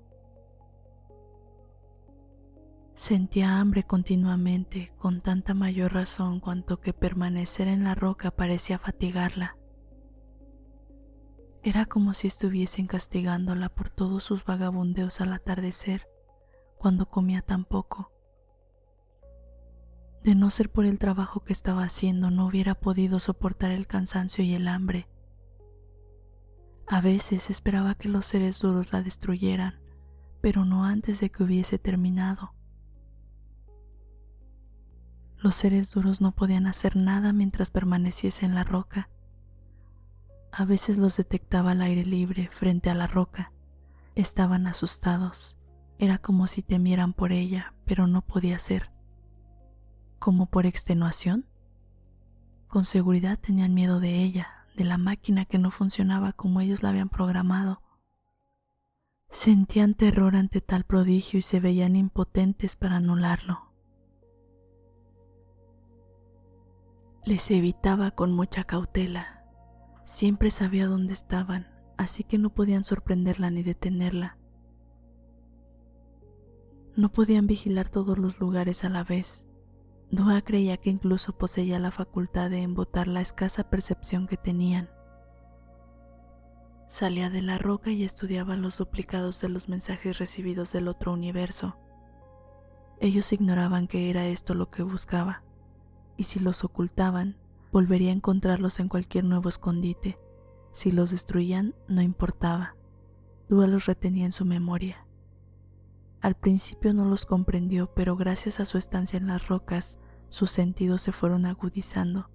que permanecer en la roca parecía fatigarla. Era como si estuviesen castigándola por todos sus vagabundeos al atardecer, cuando comía tan poco. De no ser por el trabajo que estaba haciendo, no hubiera podido soportar el cansancio y el hambre. A veces esperaba que los seres duros la destruyeran, pero no antes de que hubiese terminado. Los seres duros no podían hacer nada mientras permaneciese en la roca. A veces los detectaba al aire libre frente a la roca. Estaban asustados. Era como si temieran por ella, pero no podía ser. ¿Como por extenuación? Con seguridad tenían miedo de ella, de la máquina que no funcionaba como ellos la habían programado. Sentían terror ante tal prodigio y se veían impotentes para anularlo. Les evitaba con mucha cautela. Siempre sabía dónde estaban, así que no podían sorprenderla ni detenerla. No podían vigilar todos los lugares a la vez. Dua creía que incluso poseía la facultad de embotar la escasa percepción que tenían. Salía de la roca y estudiaba los duplicados de los mensajes recibidos del otro universo. Ellos ignoraban que era esto lo que buscaba, y si los ocultaban, volvería a encontrarlos en cualquier nuevo escondite. Si los destruían, no importaba. Dua los retenía en su memoria. Al principio no los comprendió, pero gracias a su estancia en las rocas, sus sentidos se fueron agudizando,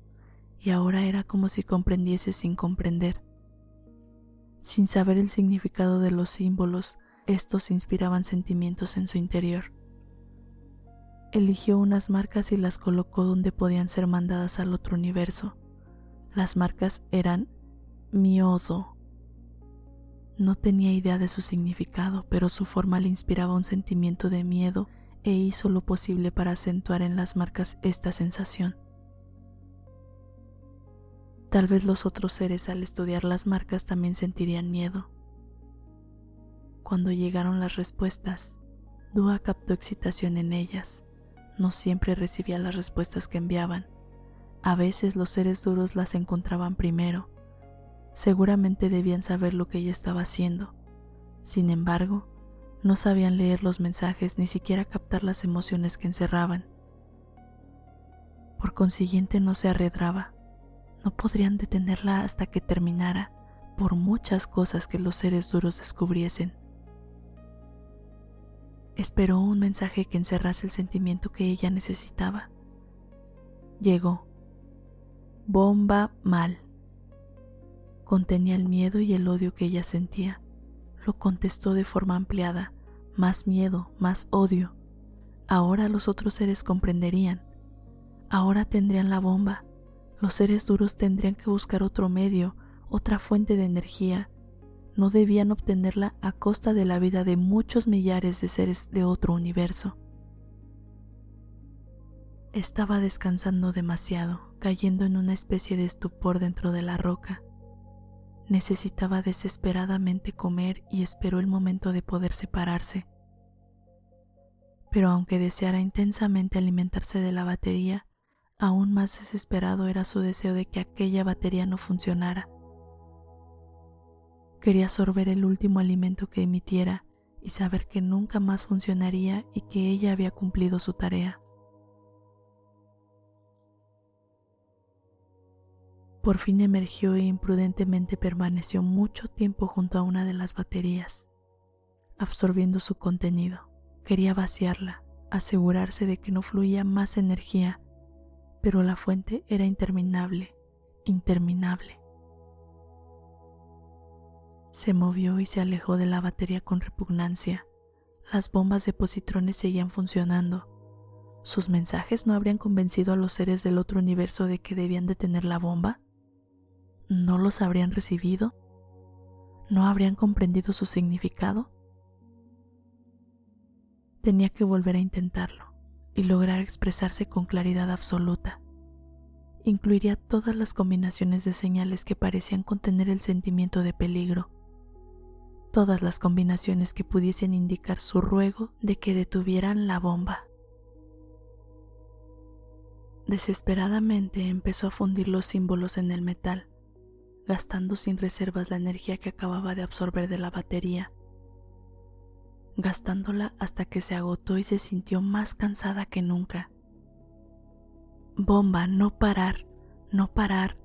y ahora era como si comprendiese sin comprender. Sin saber el significado de los símbolos, estos inspiraban sentimientos en su interior. Eligió unas marcas y las colocó donde podían ser mandadas al otro universo. Las marcas eran miodo. No tenía idea de su significado, pero su forma le inspiraba un sentimiento de miedo e hizo lo posible para acentuar en las marcas esta sensación. Tal vez los otros seres al estudiar las marcas también sentirían miedo. Cuando llegaron las respuestas, Dua captó excitación en ellas. No siempre recibía las respuestas que enviaban. A veces los seres duros las encontraban primero. Seguramente debían saber lo que ella estaba haciendo. Sin embargo, no sabían leer los mensajes ni siquiera captar las emociones que encerraban. Por consiguiente no se arredraba. No podrían detenerla hasta que terminara, por muchas cosas que los seres duros descubriesen. Esperó un mensaje que encerrase el sentimiento que ella necesitaba. Llegó. Bomba mal. Contenía el miedo y el odio que ella sentía. Lo contestó de forma ampliada. Más miedo, más odio. Ahora los otros seres comprenderían. Ahora tendrían la bomba. Los seres duros tendrían que buscar otro medio, otra fuente de energía. No debían obtenerla a costa de la vida de muchos millares de seres de otro universo. Estaba descansando demasiado, cayendo en una especie de estupor dentro de la roca. Necesitaba desesperadamente comer y esperó el momento de poder separarse. Pero aunque deseara intensamente alimentarse de la batería, aún más desesperado era su deseo de que aquella batería no funcionara. Quería sorber el último alimento que emitiera y saber que nunca más funcionaría y que ella había cumplido su tarea. Por fin emergió e imprudentemente permaneció mucho tiempo junto a una de las baterías, absorbiendo su contenido. Quería vaciarla, asegurarse de que no fluía más energía, pero la fuente era interminable, interminable. Se movió y se alejó de la batería con repugnancia. Las bombas de positrones seguían funcionando. ¿Sus mensajes no habrían convencido a los seres del otro universo de que debían detener la bomba? ¿No los habrían recibido? ¿No habrían comprendido su significado? Tenía que volver a intentarlo y lograr expresarse con claridad absoluta. Incluiría todas las combinaciones de señales que parecían contener el sentimiento de peligro, todas las combinaciones que pudiesen indicar su ruego de que detuvieran la bomba. Desesperadamente empezó a fundir los símbolos en el metal, gastando sin reservas la energía que acababa de absorber de la batería, gastándola hasta que se agotó y se sintió más cansada que nunca. Bomba, no parar, no parar,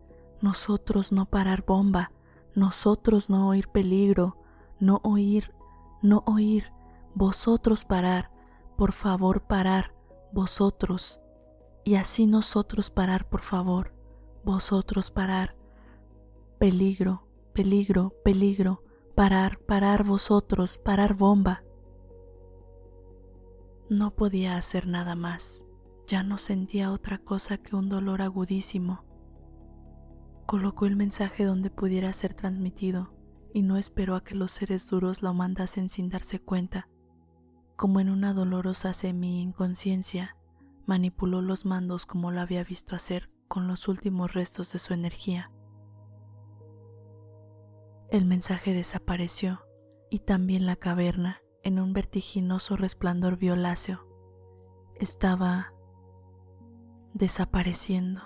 nosotros no parar bomba, nosotros no oír peligro, no oír, no oír, vosotros parar, por favor parar, vosotros, y así nosotros parar, por favor, vosotros parar, peligro, peligro, peligro, parar, parar vosotros, parar bomba. No podía hacer nada más. Ya no sentía otra cosa que un dolor agudísimo. Colocó el mensaje donde pudiera ser transmitido y no esperó a que los seres duros lo mandasen sin darse cuenta. Como en una dolorosa semi-inconsciencia, manipuló los mandos como lo había visto hacer con los últimos restos de su energía. El mensaje desapareció y también la caverna en un vertiginoso resplandor violáceo. Estaba desapareciendo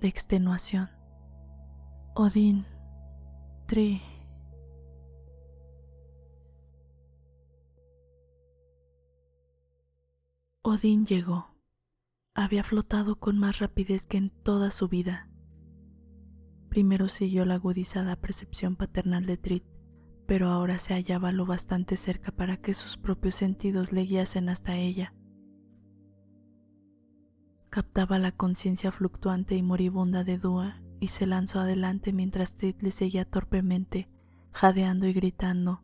de extenuación. Odín, Tri. Odín llegó. Había flotado con más rapidez que en toda su vida. Primero siguió la agudizada percepción paternal de Trid, pero ahora se hallaba lo bastante cerca para que sus propios sentidos le guiasen hasta ella. Captaba la conciencia fluctuante y moribunda de Dúa y se lanzó adelante mientras Trid le seguía torpemente, jadeando y gritando: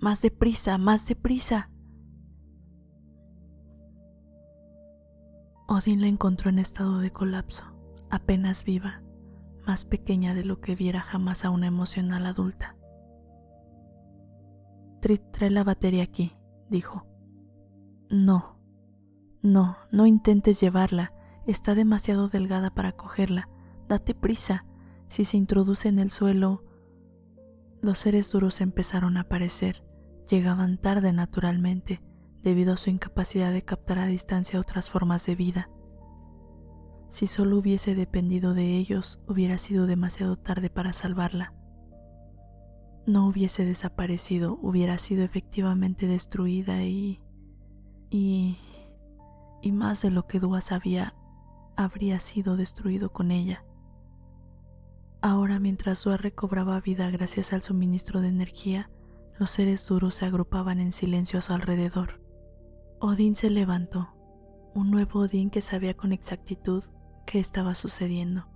¡Más deprisa! ¡Más deprisa! Odín la encontró en estado de colapso, apenas viva, más pequeña de lo que viera jamás a una emocional adulta. Trid, trae la batería aquí, dijo. No intentes llevarla, está demasiado delgada para cogerla, date prisa, si se introduce en el suelo. Los seres duros empezaron a aparecer, llegaban tarde naturalmente, debido a su incapacidad de captar a distancia otras formas de vida. Si solo hubiese dependido de ellos, hubiera sido demasiado tarde para salvarla. No hubiese desaparecido, hubiera sido efectivamente destruida y más de lo que Dúa sabía, habría sido destruido con ella. Ahora, mientras Dúa recobraba vida gracias al suministro de energía, los seres duros se agrupaban en silencio a su alrededor. Odín se levantó, un nuevo Odín que sabía con exactitud qué estaba sucediendo.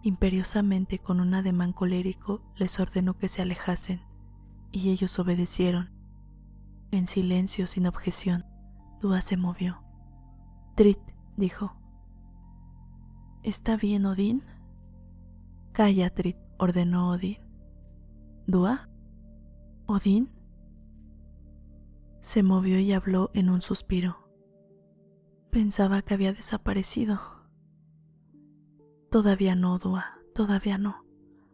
Imperiosamente, con un ademán colérico, les ordenó que se alejasen, y ellos obedecieron. En silencio, sin objeción, Dúa se movió. Trid, dijo. ¿Está bien, Odín? Calla, Trid, ordenó Odín. ¿Dúa? ¿Odín? Se movió y habló en un suspiro. Pensaba que había desaparecido. Todavía no, Dúa, todavía no.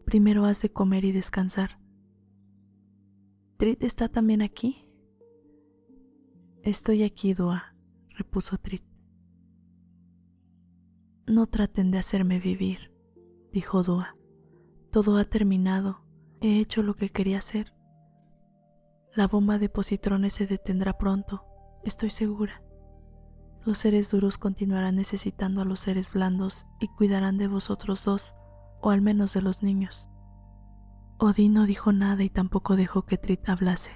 Primero has de comer y descansar. ¿Trid está también aquí? Estoy aquí, Dúa, repuso Trid. No traten de hacerme vivir, dijo Dúa. Todo ha terminado, he hecho lo que quería hacer. La bomba de positrones se detendrá pronto, estoy segura. Los seres duros continuarán necesitando a los seres blandos y cuidarán de vosotros dos, o al menos de los niños. Odín no dijo nada y tampoco dejó que Trid hablase.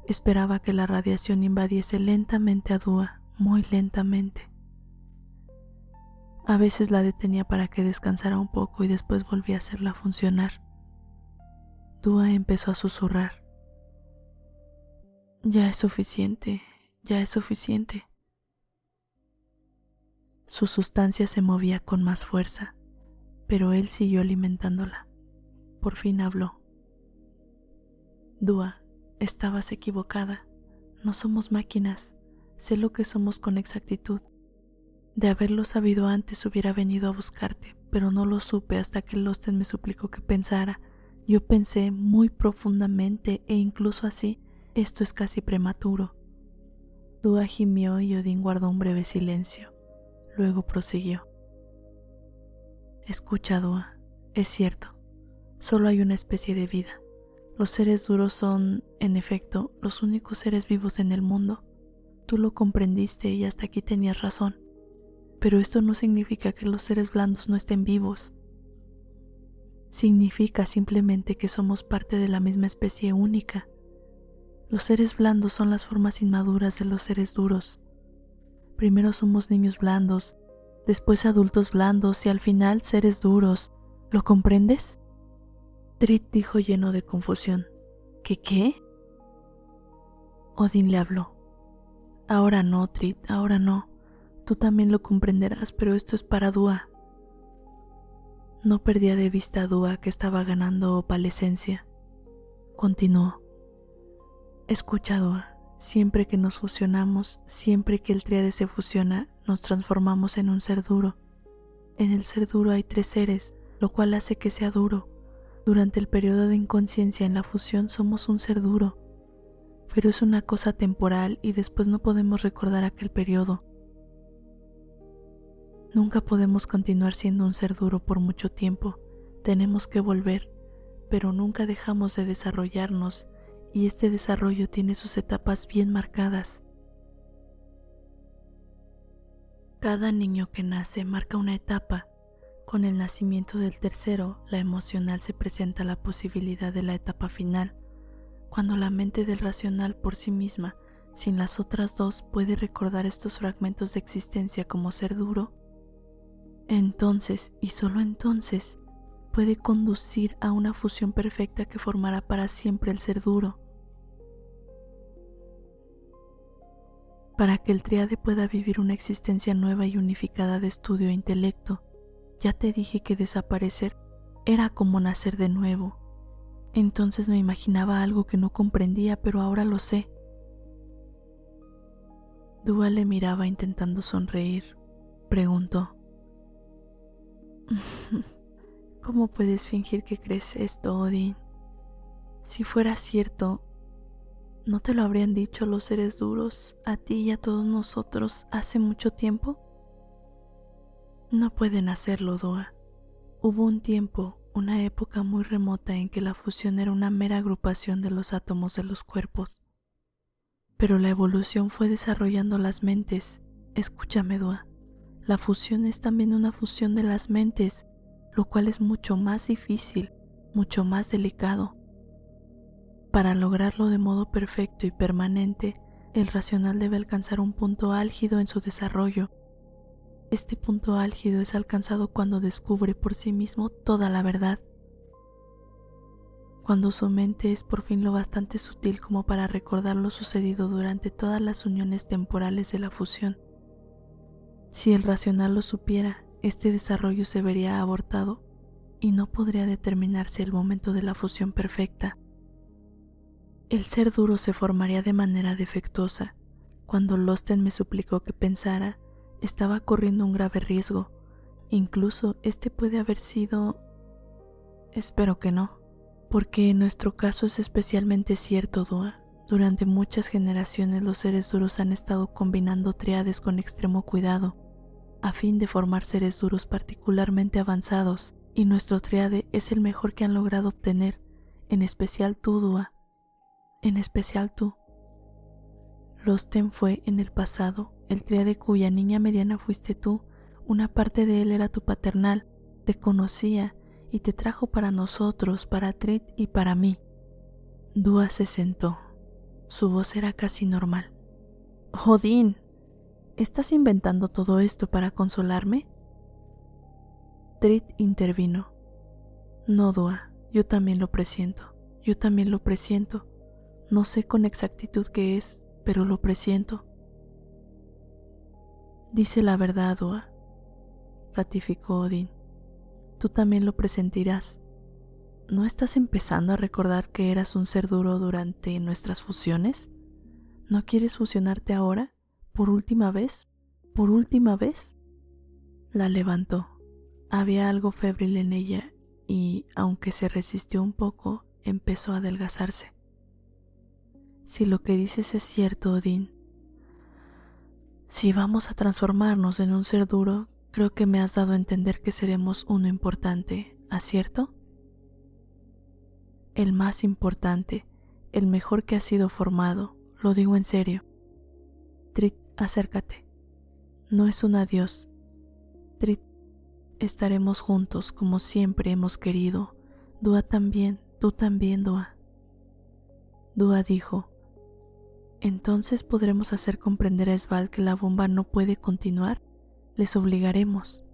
Esperaba que la radiación invadiese lentamente a Dúa, muy lentamente. A veces la detenía para que descansara un poco y después volvía a hacerla funcionar. Dúa empezó a susurrar. Ya es suficiente, ya es suficiente. Su sustancia se movía con más fuerza, pero él siguió alimentándola. Por fin habló. Dúa, estabas equivocada. No somos máquinas. Sé lo que somos con exactitud. De haberlo sabido antes hubiera venido a buscarte, pero no lo supe hasta que Losten me suplicó que pensara. Yo pensé muy profundamente e incluso así, esto es casi prematuro. Dúa gimió y Odín guardó un breve silencio. Luego prosiguió. Escucha, Dúa, es cierto, solo hay una especie de vida. Los seres duros son, en efecto, los únicos seres vivos en el mundo. Tú lo comprendiste y hasta aquí tenías razón. Pero esto no significa que los seres blandos no estén vivos. Significa simplemente que somos parte de la misma especie única. Los seres blandos son las formas inmaduras de los seres duros. Primero somos niños blandos, después adultos blandos y al final seres duros. ¿Lo comprendes? Trid dijo lleno de confusión. ¿Qué? Odín le habló. Ahora no, Trid, ahora no. Tú también lo comprenderás, pero esto es para Dúa. No perdía de vista a Dúa, que estaba ganando opalescencia. Continuó. Escucha, Dúa, siempre que nos fusionamos, siempre que el tríade se fusiona, nos transformamos en un ser duro. En el ser duro hay 3 seres, lo cual hace que sea duro. Durante el periodo de inconsciencia en la fusión somos un ser duro, pero es una cosa temporal y después no podemos recordar aquel periodo. Nunca podemos continuar siendo un ser duro por mucho tiempo. Tenemos que volver, pero nunca dejamos de desarrollarnos y este desarrollo tiene sus etapas bien marcadas. Cada niño que nace marca una etapa. Con el nacimiento del tercero, la emocional se presenta la posibilidad de la etapa final, cuando la mente del racional por sí misma, sin las otras dos, puede recordar estos fragmentos de existencia como ser duro. Entonces, y solo entonces, puede conducir a una fusión perfecta que formará para siempre el ser duro. Para que el triade pueda vivir una existencia nueva y unificada de estudio e intelecto, ya te dije que desaparecer era como nacer de nuevo. Entonces me imaginaba algo que no comprendía, pero ahora lo sé. Dúa le miraba intentando sonreír. Preguntó: ¿Cómo puedes fingir que crees esto, Odín? Si fuera cierto, ¿no te lo habrían dicho los seres duros a ti y a todos nosotros hace mucho tiempo? No pueden hacerlo, Dúa. Hubo un tiempo, una época muy remota en que la fusión era una mera agrupación de los átomos de los cuerpos. Pero la evolución fue desarrollando las mentes. Escúchame, Dúa. La fusión es también una fusión de las mentes, lo cual es mucho más difícil, mucho más delicado. Para lograrlo de modo perfecto y permanente, el racional debe alcanzar un punto álgido en su desarrollo. Este punto álgido es alcanzado cuando descubre por sí mismo toda la verdad. Cuando su mente es por fin lo bastante sutil como para recordar lo sucedido durante todas las uniones temporales de la fusión. Si el racional lo supiera, este desarrollo se vería abortado y no podría determinarse el momento de la fusión perfecta. El ser duro se formaría de manera defectuosa. Cuando Losten me suplicó que pensara, estaba corriendo un grave riesgo. Incluso este puede haber sido... Espero que no, porque en nuestro caso es especialmente cierto, Dúa. Durante muchas generaciones los seres duros han estado combinando triades con extremo cuidado, a fin de formar seres duros particularmente avanzados, y nuestro triade es el mejor que han logrado obtener, en especial tú, Dúa. En especial tú. Losten fue, en el pasado, el triade cuya niña mediana fuiste tú. Una parte de él era tu paternal, te conocía y te trajo para nosotros, para Trit y para mí. Dúa se sentó. Su voz era casi normal. Odín, ¿estás inventando todo esto para consolarme? Trit intervino. No, Dúa, yo también lo presiento. Yo también lo presiento. No sé con exactitud qué es, pero lo presiento. Dice la verdad, Dúa, ratificó Odín. Tú también lo presentirás. ¿No estás empezando a recordar que eras un ser duro durante nuestras fusiones? ¿No quieres fusionarte ahora? ¿Por última vez? ¿Por última vez? La levantó. Había algo febril en ella y, aunque se resistió un poco, empezó a adelgazarse. Si lo que dices es cierto, Odín, si vamos a transformarnos en un ser duro, creo que me has dado a entender que seremos uno importante, ¿acierto? El más importante, el mejor que ha sido formado, lo digo en serio. Trit, acércate. No es un adiós. Trit, estaremos juntos como siempre hemos querido. Dúa también, tú también, Dúa. Dúa dijo: entonces podremos hacer comprender a Sval que la bomba no puede continuar. Les obligaremos.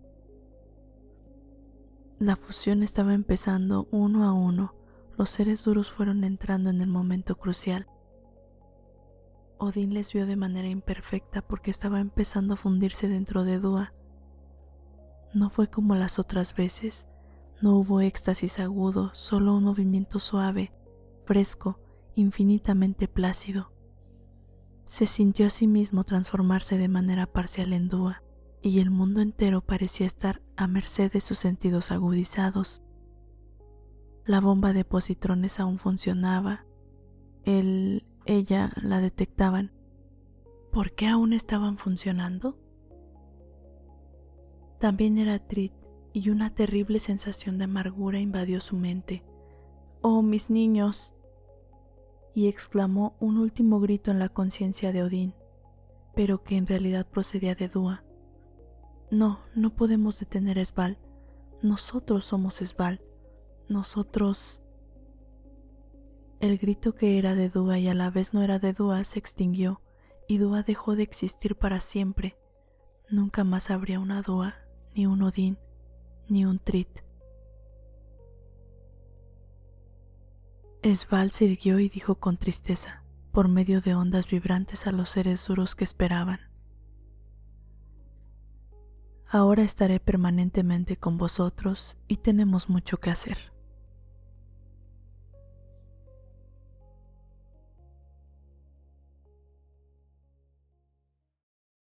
La fusión estaba empezando uno a uno. Los seres duros fueron entrando en el momento crucial. Odín les vio de manera imperfecta porque estaba empezando a fundirse dentro de Dúa. No fue como las otras veces. No hubo éxtasis agudo, solo un movimiento suave, fresco, infinitamente plácido. Se sintió a sí mismo transformarse de manera parcial en Dúa, y el mundo entero parecía estar a merced de sus sentidos agudizados. La bomba de positrones aún funcionaba. Ella la detectaban. ¿Por qué aún estaban funcionando? También era Trid, y una terrible sensación de amargura invadió su mente. ¡Oh, mis niños! Y exclamó un último grito en la conciencia de Odín, pero que en realidad procedía de Dúa. No, no podemos detener a Sval. Nosotros somos Sval. Nosotros... El grito que era de Dúa y a la vez no era de Dúa se extinguió, y Dúa dejó de existir para siempre. Nunca más habría una Dúa, ni un Odín, ni un Trid. Sval se irguió y dijo con tristeza, por medio de ondas vibrantes a los seres duros que esperaban: Ahora estaré permanentemente con vosotros y tenemos mucho que hacer.